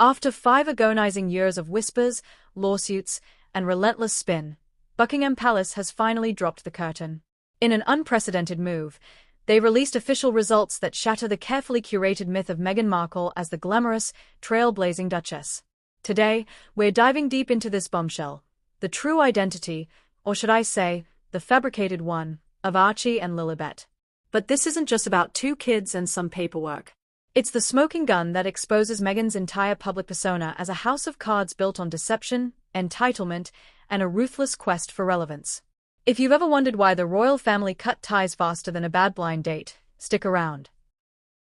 After 5 agonizing years of whispers, lawsuits, and relentless spin, Buckingham Palace has finally dropped the curtain. In an unprecedented move, they released official results that shatter the carefully curated myth of Meghan Markle as the glamorous, trailblazing Duchess. Today, we're diving deep into this bombshell, the true identity, or should I say, the fabricated one, of Archie and Lilibet. But this isn't just about 2 kids and some paperwork. It's the smoking gun that exposes Meghan's entire public persona as a house of cards built on deception, entitlement, and a ruthless quest for relevance. If you've ever wondered why the royal family cut ties faster than a bad blind date, stick around.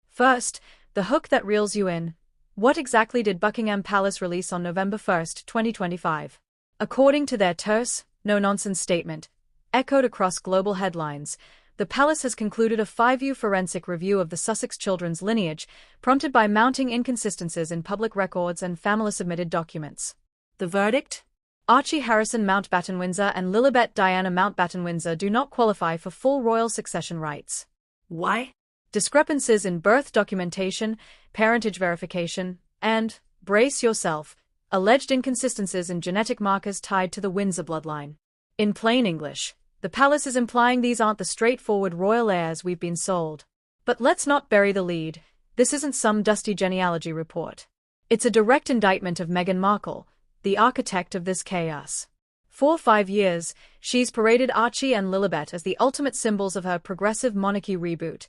First, the hook that reels you in. What exactly did Buckingham Palace release on November 1, 2025? According to their terse, no-nonsense statement, echoed across global headlines, the palace has concluded a 5-year forensic review of the Sussex children's lineage, prompted by mounting inconsistencies in public records and family-submitted documents. The verdict? Archie Harrison Mountbatten-Windsor and Lilibet Diana Mountbatten-Windsor do not qualify for full royal succession rights. Why? Discrepancies in birth documentation, parentage verification, and, brace yourself, alleged inconsistencies in genetic markers tied to the Windsor bloodline. In plain English, the palace is implying these aren't the straightforward royal heirs we've been sold. But let's not bury the lead. This isn't some dusty genealogy report. It's a direct indictment of Meghan Markle, the architect of this chaos. For 5 years, she's paraded Archie and Lilibet as the ultimate symbols of her progressive monarchy reboot,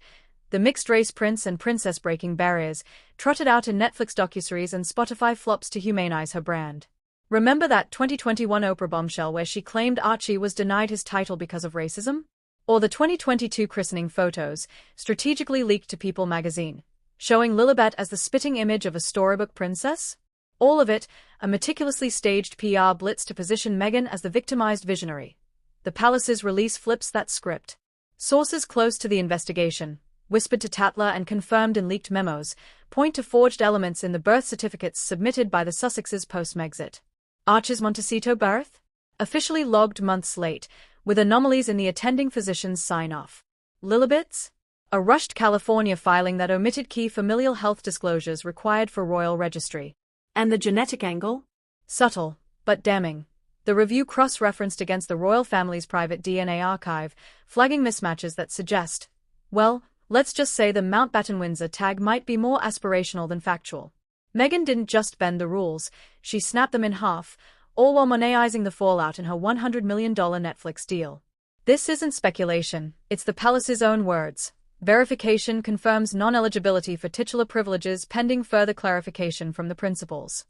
the mixed-race prince and princess breaking barriers, trotted out in Netflix docuseries and Spotify flops to humanize her brand. Remember that 2021 Oprah bombshell where she claimed Archie was denied his title because of racism? Or the 2022 christening photos, strategically leaked to People magazine, showing Lilibet as the spitting image of a storybook princess? All of it, a meticulously staged PR blitz to position Meghan as the victimized visionary. The palace's release flips that script. Sources close to the investigation, whispered to Tatler and confirmed in leaked memos, point to forged elements in the birth certificates submitted by the Sussexes post-Megxit. Archie's Montecito birth? Officially logged months late, with anomalies in the attending physician's sign-off. Lilibet's? A rushed California filing that omitted key familial health disclosures required for royal registry. And the genetic angle? Subtle, but damning. The review cross-referenced against the royal family's private DNA archive, flagging mismatches that suggest, well, let's just say the Mountbatten-Windsor tag might be more aspirational than factual. Meghan didn't just bend the rules, she snapped them in half, all while monetizing the fallout in her $100 million Netflix deal. This isn't speculation, it's the palace's own words. Verification confirms non-eligibility for titular privileges pending further clarification from the principals.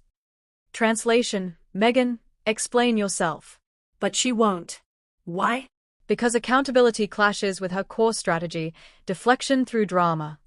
Translation: Meghan, explain yourself. But she won't. Why? Because accountability clashes with her core strategy, deflection through drama.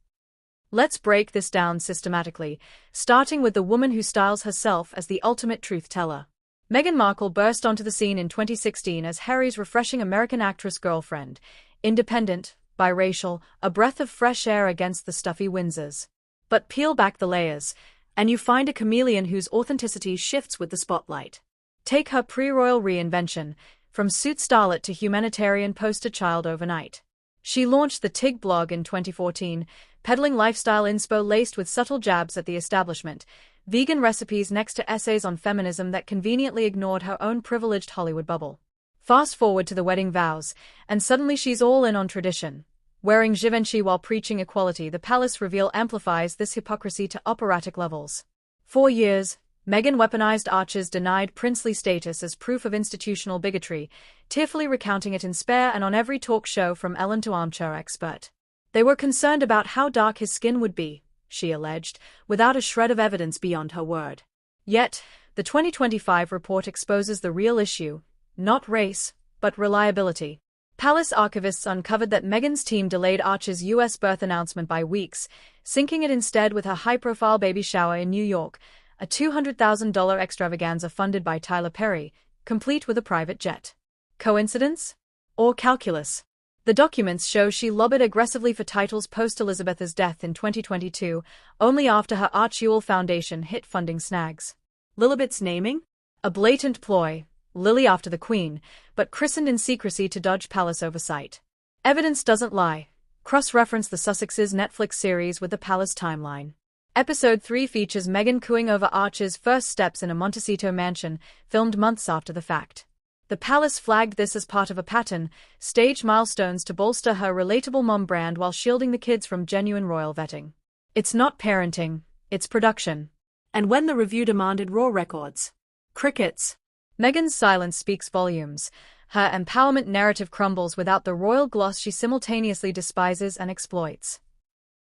Let's break this down systematically, starting with the woman who styles herself as the ultimate truth-teller. Meghan Markle burst onto the scene in 2016 as Harry's refreshing American actress girlfriend, independent, biracial, a breath of fresh air against the stuffy Windsors. But peel back the layers, and you find a chameleon whose authenticity shifts with the spotlight. Take her pre-royal reinvention, from suit starlet to humanitarian poster child overnight. She launched the Tig blog in 2014, peddling lifestyle inspo laced with subtle jabs at the establishment, vegan recipes next to essays on feminism that conveniently ignored her own privileged Hollywood bubble. Fast forward to the wedding vows, and suddenly she's all in on tradition. Wearing Givenchy while preaching equality, the palace reveal amplifies this hypocrisy to operatic levels. For years, Meghan weaponized Archie's denied princely status as proof of institutional bigotry, tearfully recounting it in Spare and on every talk show from Ellen to Armchair Expert. They were concerned about how dark his skin would be, she alleged, without a shred of evidence beyond her word. Yet, the 2025 report exposes the real issue, not race, but reliability. Palace archivists uncovered that Meghan's team delayed Archie's U.S. birth announcement by weeks, syncing it instead with her high-profile baby shower in New York, a $200,000 extravaganza funded by Tyler Perry, complete with a private jet. Coincidence? Or calculus? The documents show she lobbied aggressively for titles post-Elizabeth's death in 2022, only after her Archewell Foundation hit funding snags. Lilibet's naming? A blatant ploy, Lily after the Queen, but christened in secrecy to dodge palace oversight. Evidence doesn't lie. Cross-reference the Sussexes' Netflix series with the palace timeline. Episode 3 features Meghan cooing over Archie's first steps in a Montecito mansion, filmed months after the fact. The palace flagged this as part of a pattern, staged milestones to bolster her relatable mom brand while shielding the kids from genuine royal vetting. It's not parenting, it's production. And when the review demanded raw records, crickets. Meghan's silence speaks volumes. Her empowerment narrative crumbles without the royal gloss she simultaneously despises and exploits.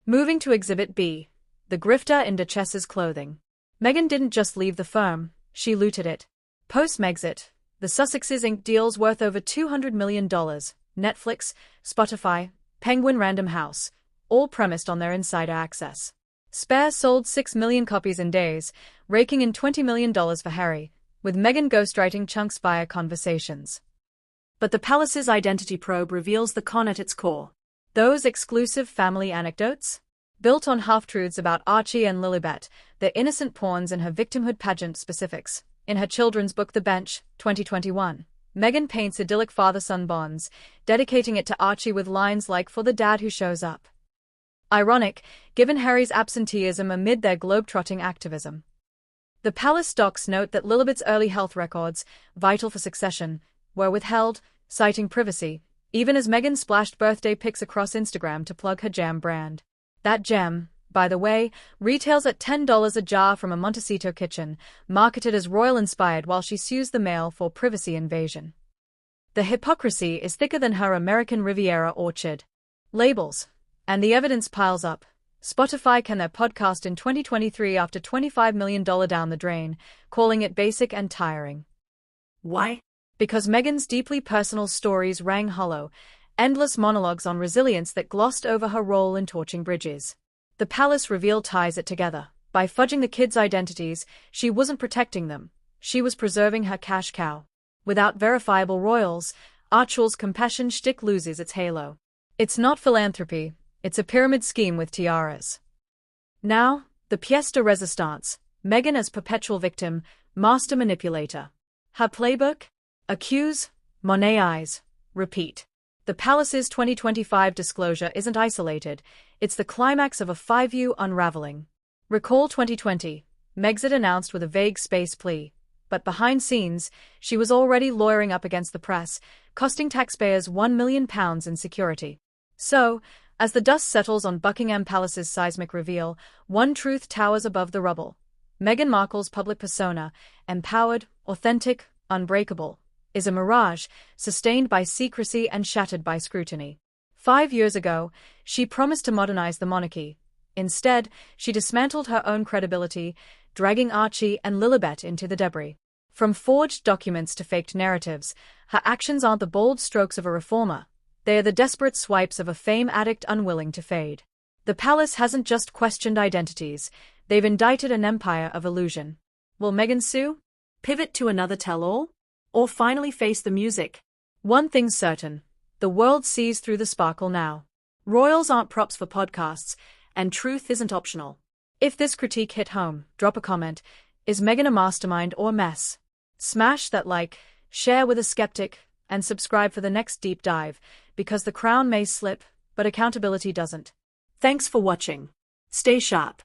Moving to Exhibit B. The grifter in Duchess's clothing. Meghan didn't just leave the firm, she looted it. Post-Megxit, the Sussexes inked deals worth over $200 million, Netflix, Spotify, Penguin Random House, all premised on their insider access. Spare sold 6 million copies in days, raking in $20 million for Harry, with Meghan ghostwriting chunks via conversations. But the palace's identity probe reveals the con at its core. Those exclusive family anecdotes? Built on half-truths about Archie and Lilibet, their innocent pawns in her victimhood pageant specifics. In her children's book The Bench, 2021, Meghan paints idyllic father-son bonds, dedicating it to Archie with lines like "for the dad who shows up." Ironic, given Harry's absenteeism amid their globe-trotting activism. The palace docs note that Lilibet's early health records, vital for succession, were withheld, citing privacy, even as Meghan splashed birthday pics across Instagram to plug her jam brand. That gem, by the way, retails at $10 a jar from a Montecito kitchen, marketed as royal-inspired while she sues the mail for privacy invasion. The hypocrisy is thicker than her American Riviera orchard. Labels. And the evidence piles up. Spotify canned their podcast in 2023 after $25 million down the drain, calling it basic and tiring. Why? Because Meghan's deeply personal stories rang hollow, endless monologues on resilience that glossed over her role in torching bridges. The palace reveal ties it together. By fudging the kids' identities, she wasn't protecting them, she was preserving her cash cow. Without verifiable royals, Archie's compassion shtick loses its halo. It's not philanthropy, it's a pyramid scheme with tiaras. Now, the pièce de résistance, Meghan as perpetual victim, master manipulator. Her playbook? Accuse, Monet eyes, repeat. The palace's 2025 disclosure isn't isolated, it's the climax of a 5-year unraveling. Recall 2020, Megxit announced with a vague space plea, but behind scenes, she was already lawyering up against the press, costing taxpayers £1 million in security. So, as the dust settles on Buckingham Palace's seismic reveal, one truth towers above the rubble. Meghan Markle's public persona, empowered, authentic, unbreakable, is a mirage, sustained by secrecy and shattered by scrutiny. 5 years ago, she promised to modernize the monarchy. Instead, she dismantled her own credibility, dragging Archie and Lilibet into the debris. From forged documents to faked narratives, her actions aren't the bold strokes of a reformer. They are the desperate swipes of a fame addict unwilling to fade. The palace hasn't just questioned identities, they've indicted an empire of illusion. Will Meghan sue? Pivot to another tell-all? Or finally face the music? One thing's certain, the world sees through the sparkle now. Royals aren't props for podcasts, and truth isn't optional. If this critique hit home, drop a comment. Is Meghan a mastermind or mess? Smash that like, share with a skeptic, and subscribe for the next deep dive, because the crown may slip, but accountability doesn't. Thanks for watching. Stay sharp.